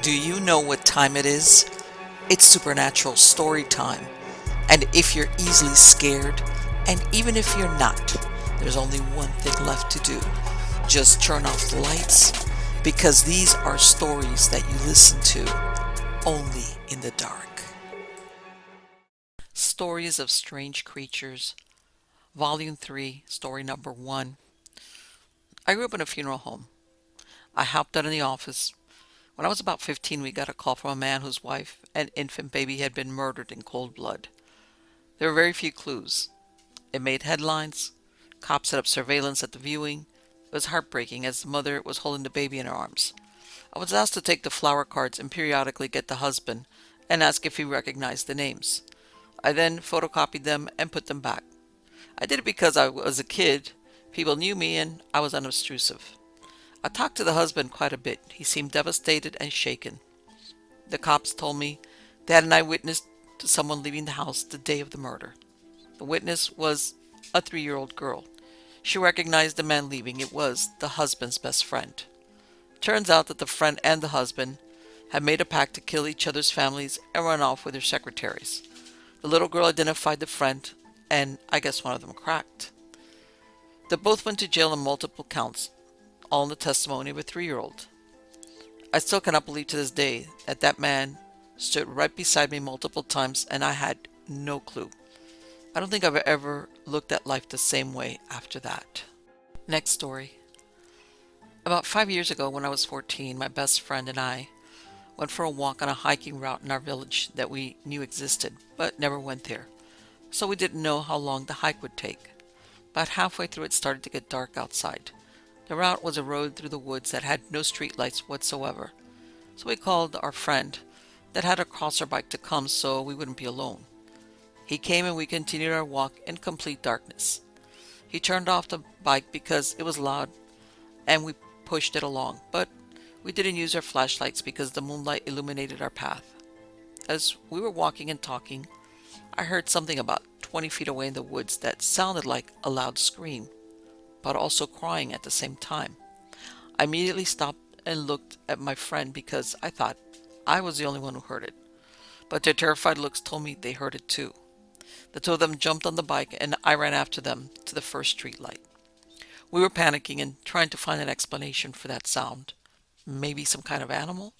Do you know what time it is? It's supernatural story time. And if you're easily scared, and even if you're not, there's only one thing left to do. Just turn off the lights, because these are stories that you listen to only in the dark. Stories of Strange Creatures, Volume 3, Story Number 1. I grew up in a funeral home. I helped out in the office. When I was about 15, we got a call from a man whose wife and infant baby had been murdered in cold blood. There were very few clues. It made headlines. Cops set up surveillance at the viewing. It was heartbreaking as the mother was holding the baby in her arms. I was asked to take the flower cards and periodically get the husband and ask if he recognized the names. I then photocopied them and put them back. I did it because I was a kid, people knew me, and I was unobtrusive. I talked to the husband quite a bit. He seemed devastated and shaken. The cops told me they had an eyewitness to someone leaving the house the day of the murder. The witness was a 3-year-old girl. She recognized the man leaving. It was the husband's best friend. Turns out that the friend and the husband had made a pact to kill each other's families and run off with their secretaries. The little girl identified the friend, and I guess one of them cracked. They both went to jail on multiple counts, all in the testimony of a 3-year-old. I still cannot believe to this day that that man stood right beside me multiple times and I had no clue. I don't think I've ever looked at life the same way after that. Next story. About 5 years ago, when I was 14, my best friend and I went for a walk on a hiking route in our village that we knew existed, but never went there. So we didn't know how long the hike would take. About halfway through, it started to get dark outside. The route was a road through the woods that had no streetlights whatsoever. So we called our friend that had a crosser bike to come so we wouldn't be alone. He came and we continued our walk in complete darkness. He turned off the bike because it was loud and we pushed it along, but we didn't use our flashlights because the moonlight illuminated our path. As we were walking and talking, I heard something about 20 feet away in the woods that sounded like a loud scream, but also crying at the same time. I immediately stopped and looked at my friend because I thought I was the only one who heard it, but their terrified looks told me they heard it too. The two of them jumped on the bike and I ran after them to the first street light. We were panicking and trying to find an explanation for that sound. Maybe some kind of animal?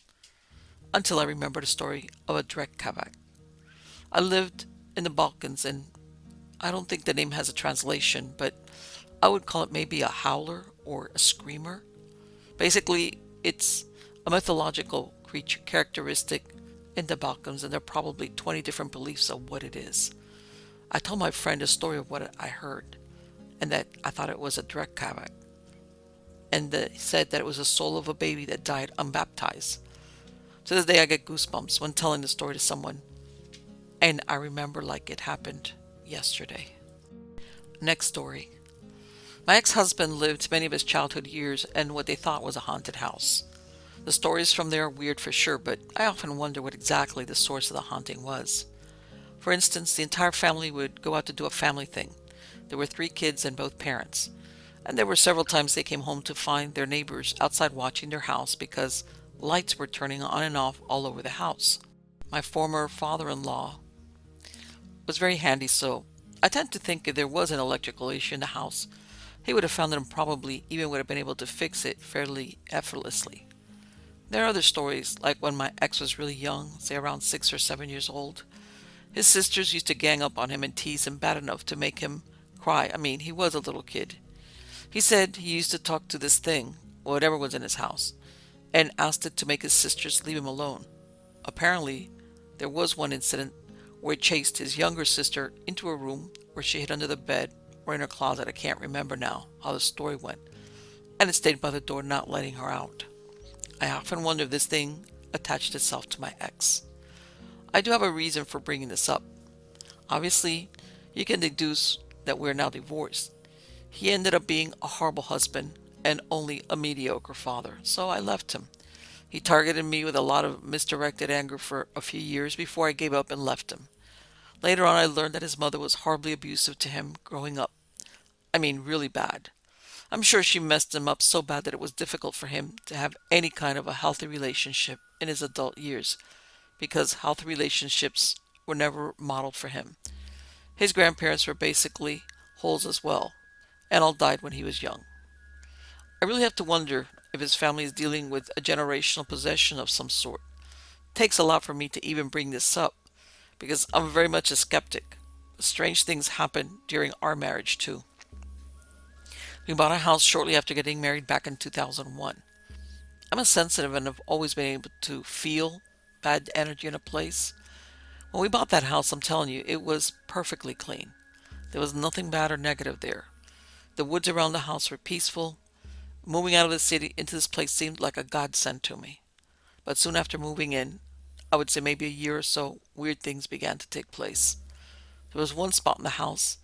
Until I remembered a story of a Drek Kavak. I lived in the Balkans and I don't think the name has a translation, but I would call it maybe a howler or a screamer. Basically, it's a mythological creature characteristic in the Balkans, and there are probably 20 different beliefs of what it is. I told my friend a story of what I heard, and that I thought it was a Drek Kavak, and he said that it was the soul of a baby that died unbaptized. To this day, I get goosebumps when telling the story to someone, and I remember like it happened yesterday. Next story. My ex-husband lived many of his childhood years in what they thought was a haunted house. The stories from there are weird for sure, but I often wonder what exactly the source of the haunting was. For instance, the entire family would go out to do a family thing. There were 3 kids and both parents, and there were several times they came home to find their neighbors outside watching their house because lights were turning on and off all over the house. My former father-in-law was very handy, so I tend to think if there was an electrical issue in the house, he would have found it and probably even would have been able to fix it fairly effortlessly. There are other stories, like when my ex was really young, say around 6 or 7 years old. His sisters used to gang up on him and tease him bad enough to make him cry. I mean, he was a little kid. He said he used to talk to this thing, whatever was in his house, and asked it to make his sisters leave him alone. Apparently, there was one incident where it chased his younger sister into a room where she hid under the bed or in her closet. I can't remember now how the story went. And it stayed by the door, not letting her out. I often wonder if this thing attached itself to my ex. I do have a reason for bringing this up. Obviously, you can deduce that we're now divorced. He ended up being a horrible husband and only a mediocre father, so I left him. He targeted me with a lot of misdirected anger for a few years before I gave up and left him. Later on, I learned that his mother was horribly abusive to him growing up. I mean, really bad. I'm sure she messed him up so bad that it was difficult for him to have any kind of a healthy relationship in his adult years because healthy relationships were never modeled for him. His grandparents were basically holes as well, and all died when he was young. I really have to wonder if his family is dealing with a generational possession of some sort. It takes a lot for me to even bring this up because I'm very much a skeptic. Strange things happen during our marriage too. We bought a house shortly after getting married back in 2001. I'm a sensitive and have always been able to feel bad energy in a place. When we bought that house, I'm telling you, it was perfectly clean. There was nothing bad or negative there. The woods around the house were peaceful. Moving out of the city into this place seemed like a godsend to me. But soon after moving in, I would say maybe a year or so, weird things began to take place. There was one spot in the house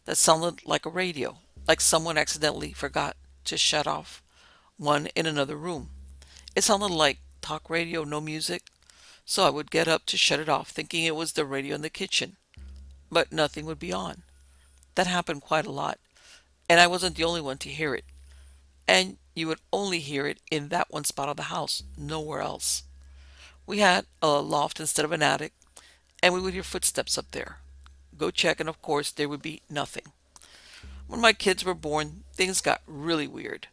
that sounded like a radio, like someone accidentally forgot to shut off one in another room. It sounded like talk radio, no music, so I would get up to shut it off, thinking it was the radio in the kitchen, but nothing would be on. That happened quite a lot, and I wasn't the only one to hear it. And you would only hear it in that one spot of the house, nowhere else. We had a loft instead of an attic, and we would hear footsteps up there. Go check, and of course, there would be nothing. When my kids were born, things got really weird.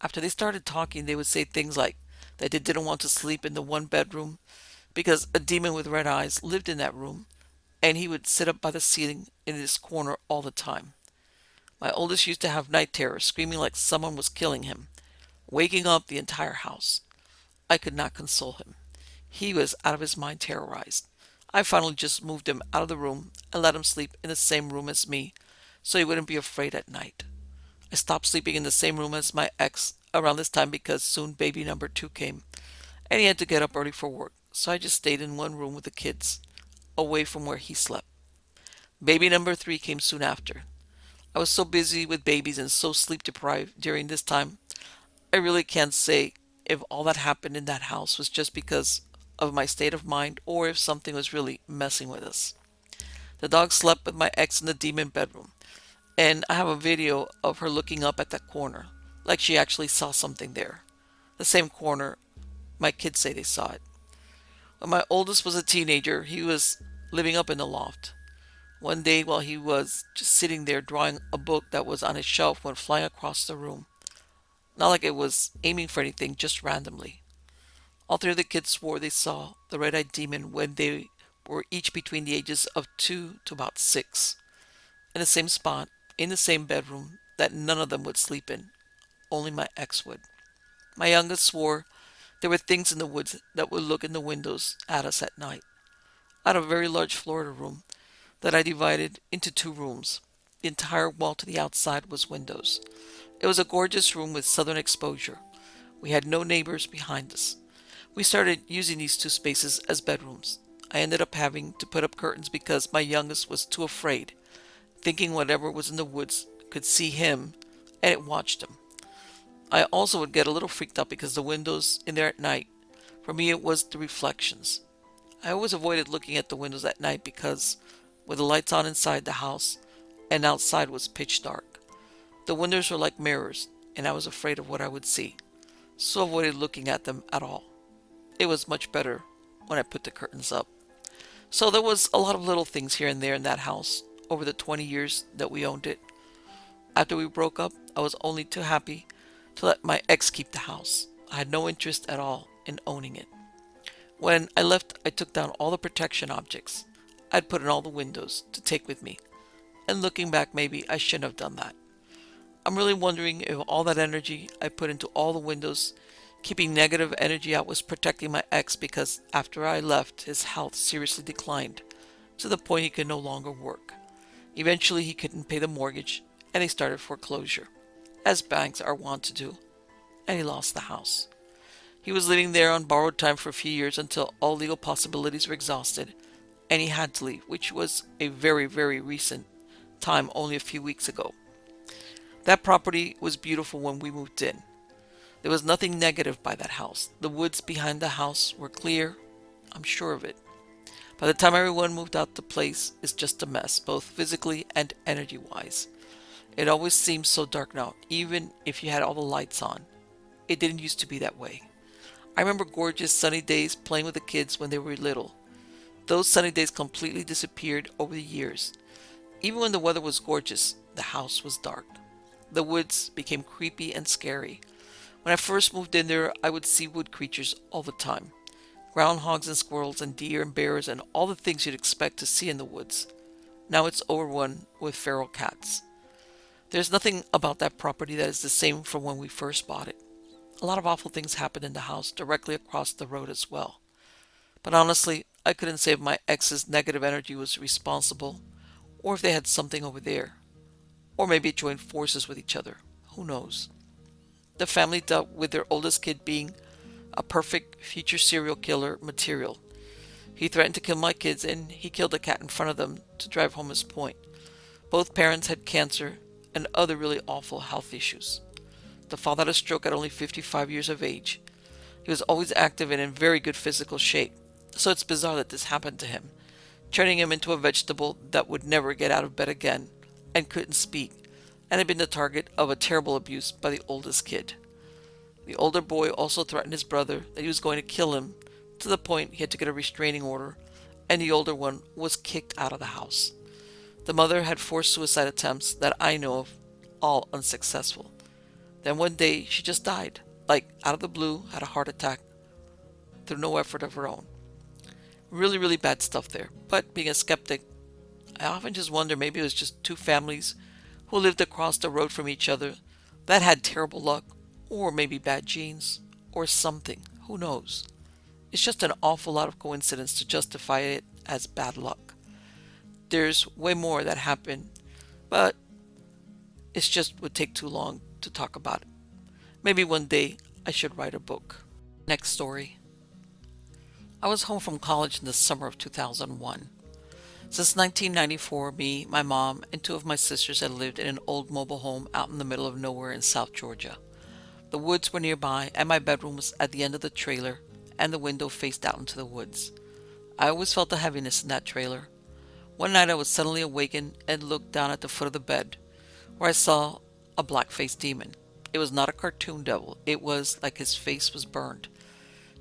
After they started talking, they would say things like that they didn't want to sleep in the one bedroom because a demon with red eyes lived in that room, and he would sit up by the ceiling in this corner all the time. My oldest used to have night terrors, screaming like someone was killing him, waking up the entire house. I could not console him. He was out of his mind terrorized. I finally just moved him out of the room and let him sleep in the same room as me so he wouldn't be afraid at night. I stopped sleeping in the same room as my ex around this time because soon baby number two came and he had to get up early for work, so I just stayed in one room with the kids, away from where he slept. Baby number three came soon after. I was so busy with babies and so sleep deprived during this time, I really can't say if all that happened in that house was just because of my state of mind or if something was really messing with us. The dog slept with my ex in the demon bedroom, and I have a video of her looking up at that corner, like she actually saw something there. The same corner my kids say they saw it. When my oldest was a teenager, he was living up in the loft. One day, while he was just sitting there drawing a book that was on his shelf, went flying across the room. Not like it was aiming for anything, just randomly. All three of the kids swore they saw the red-eyed demon when they were each between the ages of 2 to about 6, in the same spot, in the same bedroom that none of them would sleep in. Only my ex would. My youngest swore there were things in the woods that would look in the windows at us at night. I had a very large Florida room that I divided into two rooms. The entire wall to the outside was windows. It was a gorgeous room with southern exposure. We had no neighbors behind us. We started using these two spaces as bedrooms. I ended up having to put up curtains because my youngest was too afraid, thinking whatever was in the woods could see him and it watched him. I also would get a little freaked out because the windows in there at night, for me it was the reflections. I always avoided looking at the windows at night because with the lights on inside the house and outside was pitch dark. The windows were like mirrors and I was afraid of what I would see, so avoided looking at them at all. It was much better when I put the curtains up. So there was a lot of little things here and there in that house over the 20 years that we owned it. After we broke up, I was only too happy to let my ex keep the house. I had no interest at all in owning it. When I left, I took down all the protection objects I'd put in all the windows to take with me. And looking back, maybe I shouldn't have done that. I'm really wondering if all that energy I put into all the windows, keeping negative energy out, was protecting my ex because after I left, his health seriously declined to the point he could no longer work. Eventually, he couldn't pay the mortgage and they started foreclosure, as banks are wont to do, and he lost the house. He was living there on borrowed time for a few years until all legal possibilities were exhausted, and he had to leave, which was a very, very recent time, only a few weeks ago. That property was beautiful when we moved in. There was nothing negative by that house. The woods behind the house were clear, I'm sure of it. By the time everyone moved out, the place is just a mess, both physically and energy-wise. It always seems so dark now, even if you had all the lights on. It didn't used to be that way. I remember gorgeous sunny days playing with the kids when they were little. Those sunny days completely disappeared over the years. Even when the weather was gorgeous, the house was dark. The woods became creepy and scary. When I first moved in there, I would see wood creatures all the time. Groundhogs and squirrels and deer and bears and all the things you'd expect to see in the woods. Now it's overrun with feral cats. There's nothing about that property that is the same from when we first bought it. A lot of awful things happened in the house directly across the road as well. But honestly, I couldn't say if my ex's negative energy was responsible, or if they had something over there, or maybe it joined forces with each other. Who knows? The family dealt with their oldest kid being a perfect future serial killer material. He threatened to kill my kids, and he killed a cat in front of them to drive home his point. Both parents had cancer and other really awful health issues. The father had a stroke at only 55 years of age. He was always active and in very good physical shape, so it's bizarre that this happened to him, turning him into a vegetable that would never get out of bed again and couldn't speak, and had been the target of a terrible abuse by the oldest kid. The older boy also threatened his brother that he was going to kill him, to the point he had to get a restraining order, and the older one was kicked out of the house. The mother had 4 suicide attempts that I know of, all unsuccessful. Then one day she just died, like out of the blue, had a heart attack through no effort of her own. Really, really bad stuff there. But being a skeptic, I often just wonder maybe it was just two families who lived across the road from each other that had terrible luck, or maybe bad genes, or something. Who knows? It's just an awful lot of coincidence to justify it as bad luck. There's way more that happened, but it just would take too long to talk about it. Maybe one day I should write a book. Next story. I was home from college in the summer of 2001. Since 1994, me, my mom, and 2 of my sisters had lived in an old mobile home out in the middle of nowhere in South Georgia. The woods were nearby, and my bedroom was at the end of the trailer, and the window faced out into the woods. I always felt a heaviness in that trailer. One night I was suddenly awakened and looked down at the foot of the bed, where I saw a black-faced demon. It was not a cartoon devil. It was like his face was burned.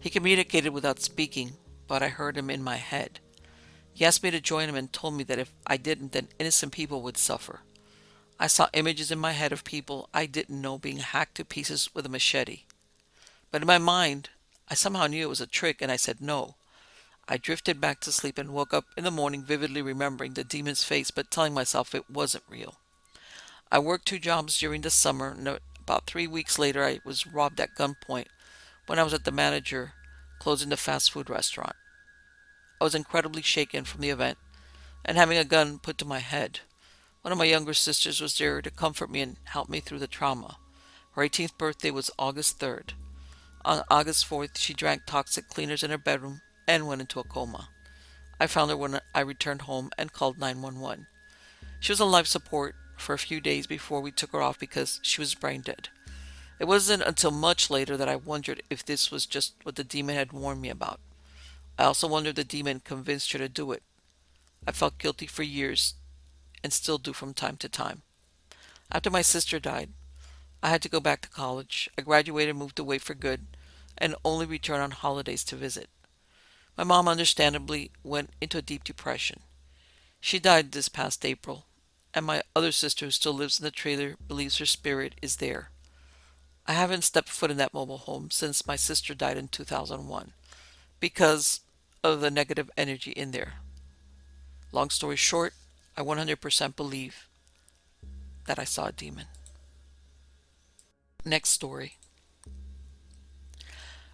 He communicated without speaking, but I heard him in my head. He asked me to join him and told me that if I didn't, then innocent people would suffer. I saw images in my head of people I didn't know being hacked to pieces with a machete. But in my mind, I somehow knew it was a trick, and I said no. I drifted back to sleep and woke up in the morning vividly remembering the demon's face, but telling myself it wasn't real. I worked 2 jobs during the summer, and about 3 weeks later I was robbed at gunpoint when I was at the manager closing the fast food restaurant. I was incredibly shaken from the event and having a gun put to my head. One of my younger sisters was there to comfort me and help me through the trauma. Her 18th birthday was August 3rd. On August 4th, she drank toxic cleaners in her bedroom and went into a coma. I found her when I returned home and called 911. She was on life support for a few days before we took her off because she was brain dead. It wasn't until much later that I wondered if this was just what the demon had warned me about. I also wondered if the demon convinced her to do it. I felt guilty for years and still do from time to time. After my sister died, I had to go back to college. I graduated and moved away for good and only returned on holidays to visit. My mom understandably went into a deep depression. She died this past April, and my other sister who still lives in the trailer believes her spirit is there. I haven't stepped foot in that mobile home since my sister died in 2001 because of the negative energy in there. Long story short, I 100% believe that I saw a demon. Next story.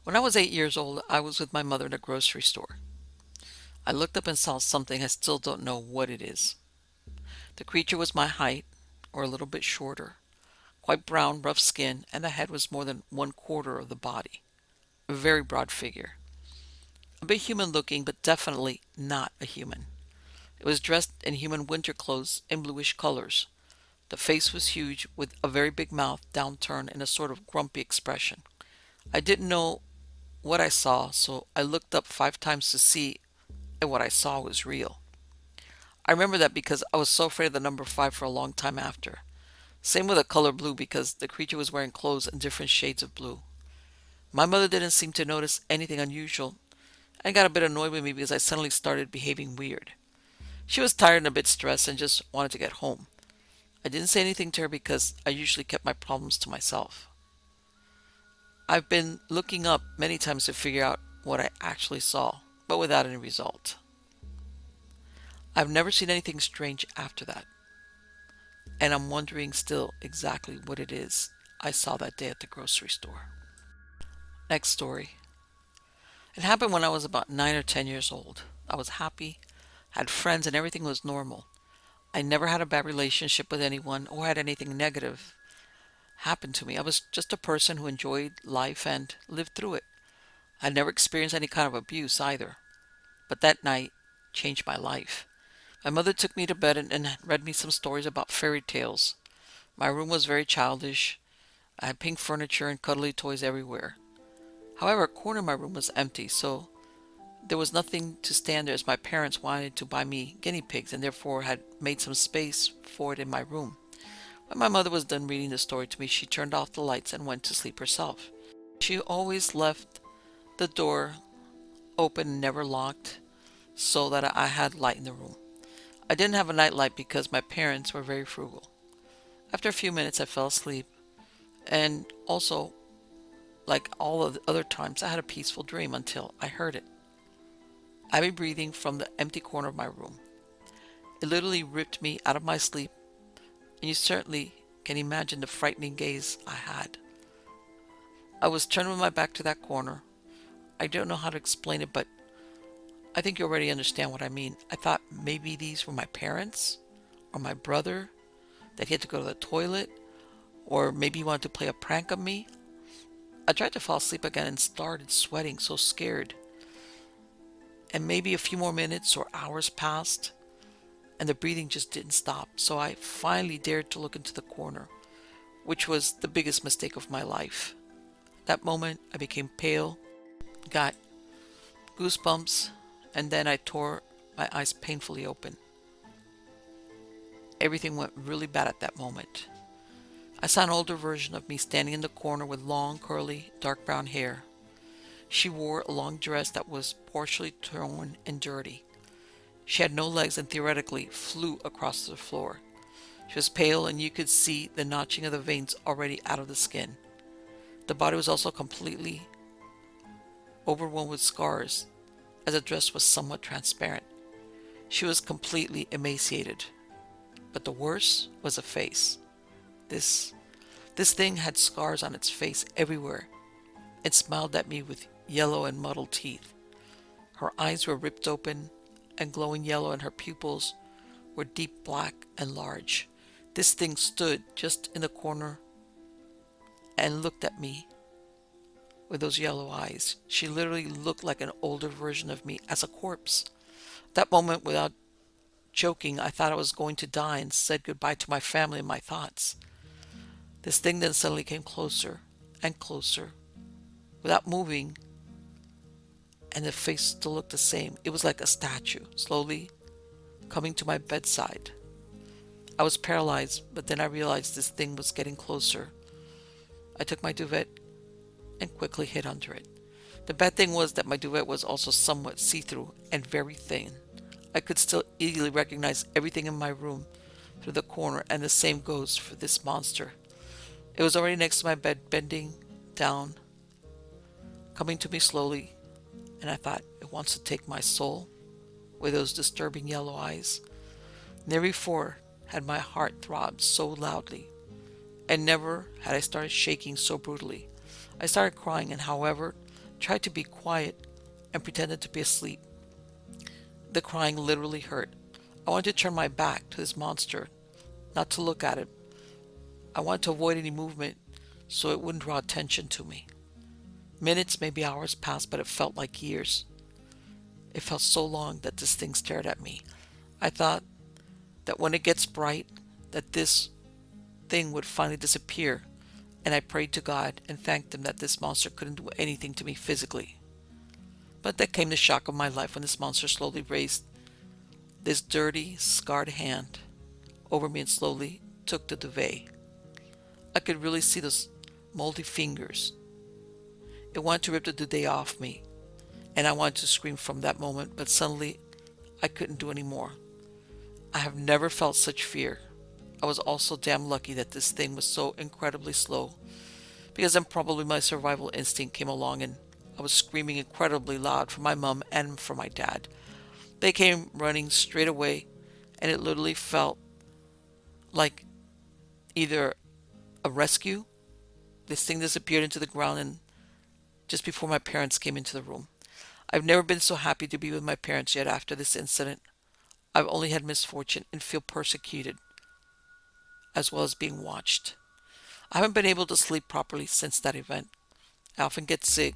When I was 8 years old, I was with my mother in a grocery store. I looked up and saw something. I still don't know what it is. The creature was my height, or a little bit shorter, quite brown, rough skin, and the head was more than 1/4 of the body. A very broad figure. A bit human looking, but definitely not a human. It was dressed in human winter clothes in bluish colors. The face was huge, with a very big mouth downturned in a sort of grumpy expression. I didn't know what I saw, so I looked up 5 times to see if what I saw was real. I remember that because I was so afraid of the number 5 for a long time after. Same with the color blue because the creature was wearing clothes in different shades of blue. My mother didn't seem to notice anything unusual and got a bit annoyed with me because I suddenly started behaving weird. She was tired and a bit stressed and just wanted to get home. I didn't say anything to her because I usually kept my problems to myself. I've been looking up many times to figure out what I actually saw, but without any result. I've never seen anything strange after that, and I'm wondering still exactly what it is I saw that day at the grocery store. Next story. It happened when I was about 9 or 10 years old. I was happy, had friends, and everything was normal. I never had a bad relationship with anyone or had anything negative happen to me. I was just a person who enjoyed life and lived through it. I never experienced any kind of abuse either. But that night changed my life. My mother took me to bed and read me some stories about fairy tales. My room was very childish. I had pink furniture and cuddly toys everywhere. However, a corner of my room was empty, so there was nothing to stand there as my parents wanted to buy me guinea pigs and therefore had made some space for it in my room. When my mother was done reading the story to me, she turned off the lights and went to sleep herself. She always left the door open and never locked so that I had light in the room. I didn't have a night light because my parents were very frugal. After a few minutes, I fell asleep, and also, like all of the other times, I had a peaceful dream until I heard it. I'd be breathing from the empty corner of my room. It literally ripped me out of my sleep, and you certainly can imagine the frightening gaze I had. I was turned with my back to that corner. I don't know how to explain it, but I think you already understand what I mean. I thought maybe these were my parents or my brother, that he had to go to the toilet, or maybe he wanted to play a prank on me. I tried to fall asleep again and started sweating, so scared. And maybe a few more minutes or hours passed, and the breathing just didn't stop. So I finally dared to look into the corner, which was the biggest mistake of my life. That moment, I became pale, got goosebumps, and then I tore my eyes painfully open. Everything went really bad at that moment. I saw an older version of me standing in the corner with long, curly, dark brown hair. She wore a long dress that was partially torn and dirty. She had no legs and theoretically flew across the floor. She was pale and you could see the notching of the veins already out of the skin. The body was also completely overwhelmed with scars, as the dress was somewhat transparent. She was completely emaciated. But the worst was the face. This thing had scars on its face everywhere. It smiled at me with yellow and mottled teeth. Her eyes were ripped open and glowing yellow, and her pupils were deep black and large. This thing stood just in the corner and looked at me with those yellow eyes. She literally looked like an older version of me as a corpse. That moment, without joking, I thought I was going to die and said goodbye to my family and my thoughts. This thing then suddenly came closer and closer without moving, and the face still looked the same. It was like a statue, slowly coming to my bedside. I was paralyzed, but then I realized this thing was getting closer. I took my duvet and quickly hid under it. The bad thing was that my duvet was also somewhat see-through and very thin. I could still easily recognize everything in my room through the corner, and the same goes for this monster. It was already next to my bed, bending down, coming to me slowly, and I thought, it wants to take my soul with those disturbing yellow eyes. Never before had my heart throbbed so loudly, and never had I started shaking so brutally. I started crying and, however, tried to be quiet and pretended to be asleep. The crying literally hurt. I wanted to turn my back to this monster, not to look at it. I wanted to avoid any movement so it wouldn't draw attention to me. Minutes, maybe hours passed, but it felt like years. It felt so long that this thing stared at me. I thought that when it gets bright, that this thing would finally disappear, and I prayed to God and thanked him that this monster couldn't do anything to me physically. But that came the shock of my life when this monster slowly raised this dirty, scarred hand over me and slowly took the duvet I could really see those moldy fingers. It wanted to rip the day off me, and I wanted to scream from that moment, but suddenly I couldn't do any more. I have never felt such fear. I was also damn lucky that this thing was so incredibly slow, because then probably my survival instinct came along and I was screaming incredibly loud for my mom and for my dad. They came running straight away, and it literally felt like either a rescue. This thing disappeared into the ground and just before my parents came into the room. I've never been so happy to be with my parents yet after this incident. I've only had misfortune and feel persecuted as well as being watched. I haven't been able to sleep properly since that event. I often get sick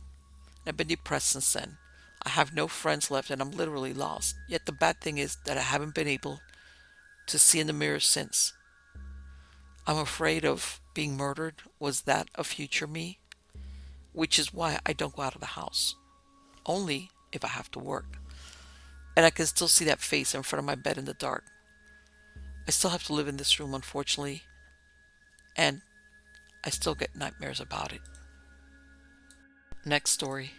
and I've been depressed since then. I have no friends left and I'm literally lost. Yet the bad thing is that I haven't been able to see in the mirror since. I'm afraid of being murdered. Was that a future me? Which is why I don't go out of the house. Only if I have to work. And I can still see that face in front of my bed in the dark. I still have to live in this room, unfortunately, and I still get nightmares about it. Next story.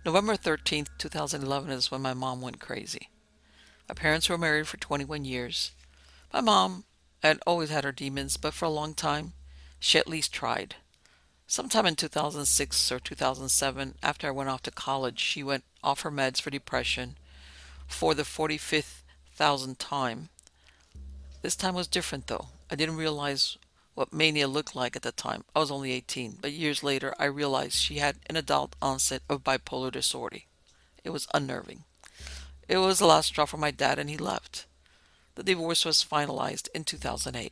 November 13th, 2011 is when my mom went crazy. My parents were married for 21 years. My mom had always had her demons, but for a long time, she at least tried. Sometime in 2006 or 2007, after I went off to college, she went off her meds for depression for the 45th thousandth time. This time was different though. I didn't realize what mania looked like at the time. I was only 18, but years later I realized she had an adult onset of bipolar disorder. It was unnerving. It was the last straw for my dad and he left. The divorce was finalized in 2008.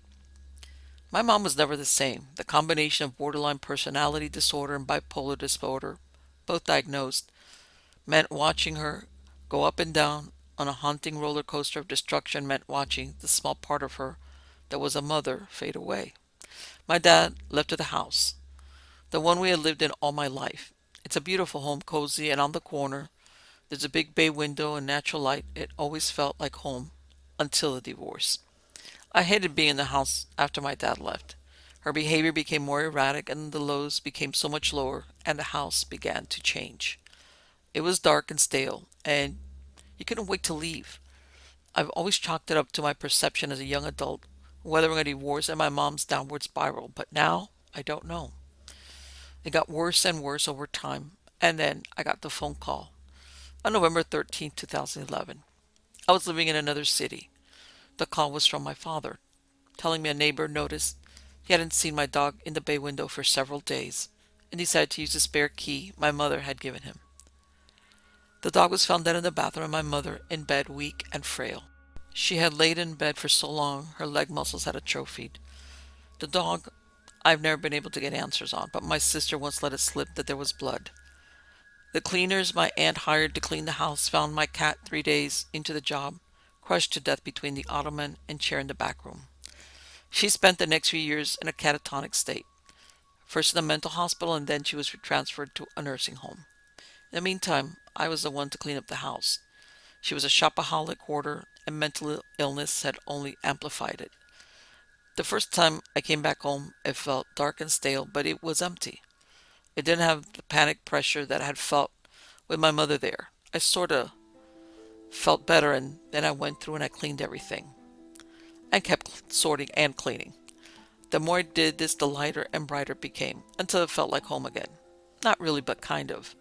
My mom was never the same. The combination of borderline personality disorder and bipolar disorder, both diagnosed, meant watching her go up and down on a haunting roller coaster of destruction meant watching the small part of her that was a mother fade away. My dad left the house, the one we had lived in all my life. It's a beautiful home, cozy, and on the corner. There's a big bay window and natural light. It always felt like home until the divorce. I hated being in the house after my dad left. Her behavior became more erratic and the lows became so much lower and the house began to change. It was dark and stale and you couldn't wait to leave. I've always chalked it up to my perception as a young adult, weathering a divorce and my mom's downward spiral, but now I don't know. It got worse and worse over time, and then I got the phone call on November 13th, 2011. I was living in another city. The call was from my father, telling me a neighbor noticed he hadn't seen my dog in the bay window for several days and decided to use the spare key my mother had given him. The dog was found dead in the bathroom and my mother in bed, weak and frail. She had laid in bed for so long her leg muscles had atrophied. The dog I've never been able to get answers on, but my sister once let it slip that there was blood. The cleaners my aunt hired to clean the house found my cat 3 days into the job, crushed to death between the ottoman and chair in the back room. She spent the next few years in a catatonic state, first in a mental hospital and then she was transferred to a nursing home. In the meantime, I was the one to clean up the house. She was a shopaholic hoarder and mental illness had only amplified it. The first time I came back home, it felt dark and stale, but it was empty. It didn't have the panic pressure that I had felt with my mother there. I sort of felt better and then I went through and I cleaned everything and kept sorting and cleaning. The more I did this, the lighter and brighter it became until it felt like home again. Not really, but kind of.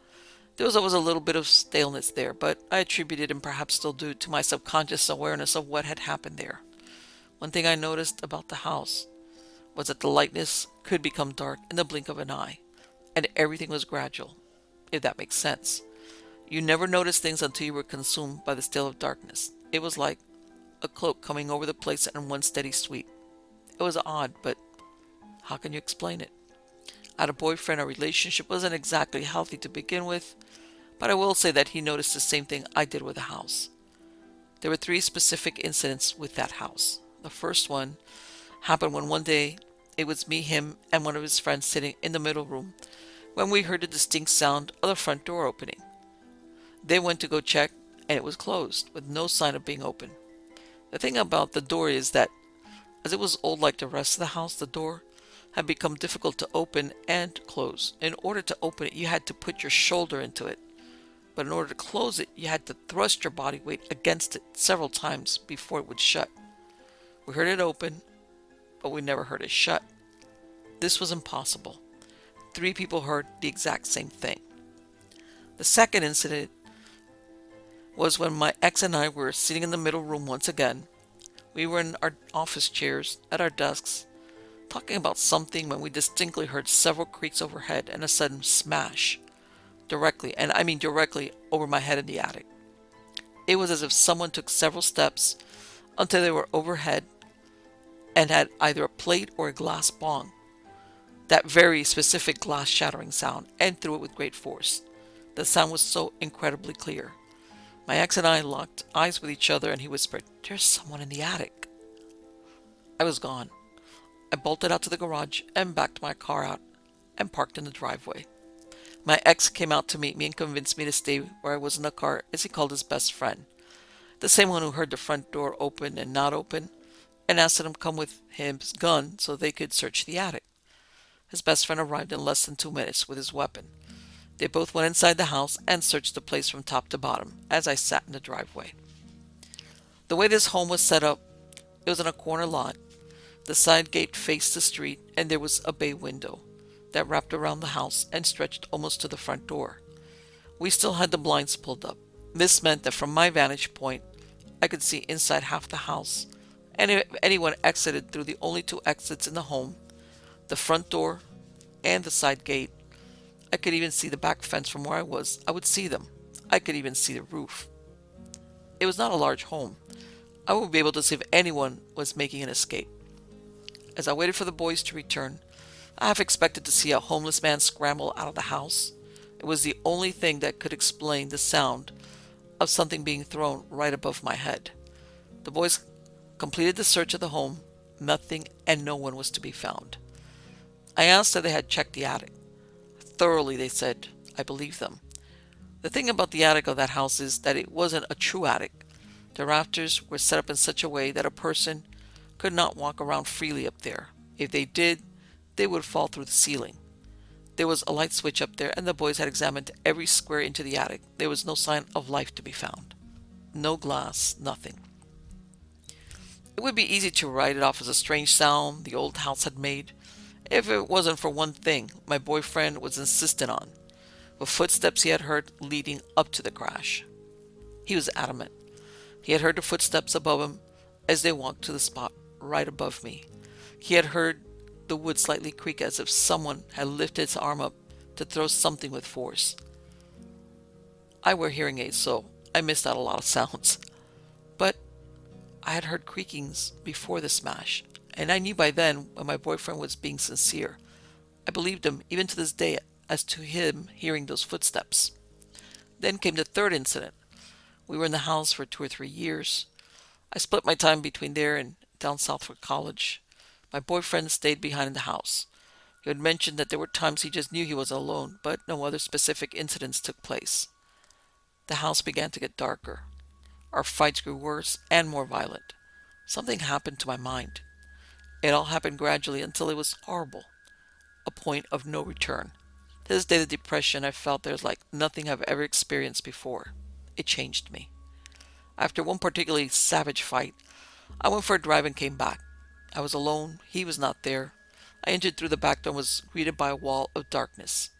There was always a little bit of staleness there, but I attributed and perhaps still do to my subconscious awareness of what had happened there. One thing I noticed about the house was that the lightness could become dark in the blink of an eye, and everything was gradual, if that makes sense. You never noticed things until you were consumed by the still of darkness. It was like a cloak coming over the place in one steady sweep. It was odd, but how can you explain it? I had a boyfriend. Our relationship wasn't exactly healthy to begin with, but I will say that he noticed the same thing I did with the house. There were 3 specific incidents with that house. The first one happened when one day it was me, him, and one of his friends sitting in the middle room when we heard a distinct sound of the front door opening. They went to go check and it was closed with no sign of being open. The thing about the door is that as it was old like the rest of the house, the door had become difficult to open and close. In order to open it, you had to put your shoulder into it, but in order to close it, you had to thrust your body weight against it several times before it would shut. We heard it open, but we never heard it shut. This was impossible. 3 people heard the exact same thing. The second incident was when my ex and I were sitting in the middle room once again. We were in our office chairs at our desks, talking about something when we distinctly heard several creaks overhead and a sudden smash directly, and I mean directly, over my head in the attic. It was as if someone took several steps until they were overhead and had either a plate or a glass bong, that very specific glass shattering sound, and threw it with great force. The sound was so incredibly clear. My ex and I locked eyes with each other and he whispered, "There's someone in the attic." I was gone. I bolted out to the garage and backed my car out and parked in the driveway. My ex came out to meet me and convinced me to stay where I was in the car, as he called his best friend, the same one who heard the front door open and not open, and asked him to come with his gun so they could search the attic. His best friend arrived in less than 2 minutes with his weapon. They both went inside the house and searched the place from top to bottom as I sat in the driveway. The way this home was set up, it was in a corner lot. The side gate faced the street and there was a bay window that wrapped around the house and stretched almost to the front door. We still had the blinds pulled up. This meant that from my vantage point, I could see inside half the house, and if anyone exited through the only 2 exits in the home, the front door and the side gate, I could even see the back fence from where I was. I would see them. I could even see the roof. It was not a large home. I would be able to see if anyone was making an escape. As I waited for the boys to return, I half expected to see a homeless man scramble out of the house. It was the only thing that could explain the sound of something being thrown right above my head. The boys completed the search of the home. Nothing and no one was to be found. I asked if they had checked the attic. Thoroughly, they said. I believed them. The thing about the attic of that house is that it wasn't a true attic. The rafters were set up in such a way that a person could not walk around freely up there. If they did, they would fall through the ceiling. There was a light switch up there, and the boys had examined every square inch of the attic. There was no sign of life to be found. No glass, nothing. It would be easy to write it off as a strange sound the old house had made, if it wasn't for one thing my boyfriend was insistent on: the footsteps he had heard leading up to the crash. He was adamant. He had heard the footsteps above him as they walked to the spot right above me. He had heard the wood slightly creak as if someone had lifted his arm up to throw something with force. I wear hearing aids, so I missed out a lot of sounds. But I had heard creakings before the smash, and I knew by then when my boyfriend was being sincere. I believed him even to this day as to him hearing those footsteps. Then came the third incident. We were in the house for 2 or 3 years. I split my time between there and down south for college. My boyfriend stayed behind in the house. He had mentioned that there were times he just knew he was alone, but no other specific incidents took place. The house began to get darker. Our fights grew worse and more violent. Something happened to my mind. It all happened gradually until it was horrible. A point of no return. To this day, the depression I felt there is like nothing I've ever experienced before. It changed me. After one particularly savage fight, I went for a drive and came back. I was alone. He was not there. I entered through the back door and was greeted by a wall of darkness.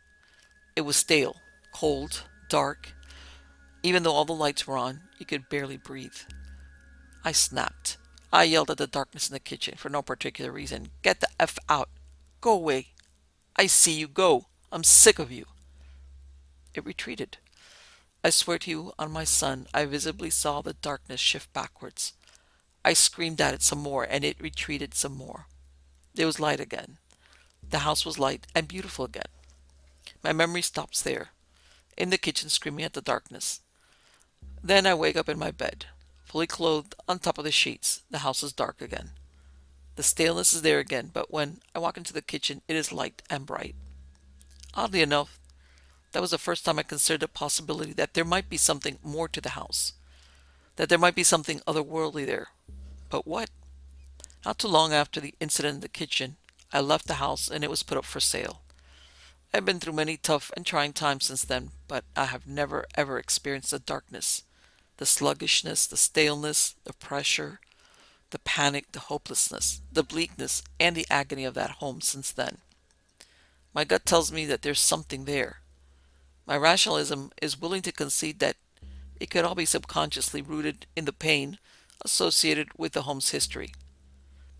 It was stale, cold, dark. Even though all the lights were on, you could barely breathe. I snapped. I yelled at the darkness in the kitchen for no particular reason. "Get the F out. Go away. I see you. Go. I'm sick of you." It retreated. I swear to you, on my son, I visibly saw the darkness shift backwards. I screamed at it some more, and it retreated some more. There was light again. The house was light and beautiful again. My memory stops there, in the kitchen screaming at the darkness. Then I wake up in my bed, fully clothed on top of the sheets. The house is dark again. The staleness is there again, but when I walk into the kitchen, it is light and bright. Oddly enough, that was the first time I considered the possibility that there might be something more to the house, that there might be something otherworldly there. But what? Not too long after the incident in the kitchen, I left the house and it was put up for sale. I've been through many tough and trying times since then, but I have never ever experienced the darkness, the sluggishness, the staleness, the pressure, the panic, the hopelessness, the bleakness, and the agony of that home since then. My gut tells me that there's something there. My rationalism is willing to concede that it could all be subconsciously rooted in the pain associated with the home's history.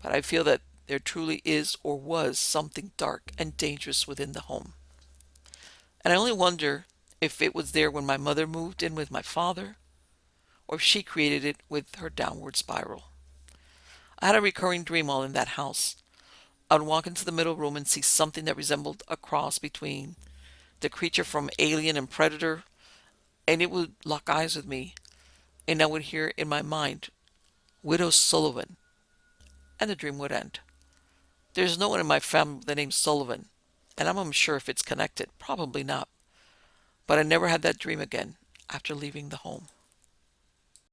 But I feel that there truly is or was something dark and dangerous within the home. And I only wonder if it was there when my mother moved in with my father, or if she created it with her downward spiral. I had a recurring dream while in that house. I would walk into the middle room and see something that resembled a cross between the creature from Alien and Predator, and it would lock eyes with me, and I would hear in my mind, "Widow Sullivan," and the dream would end. There's no one in my family with the name Sullivan, and I'm unsure if it's connected. Probably not. But I never had that dream again after leaving the home.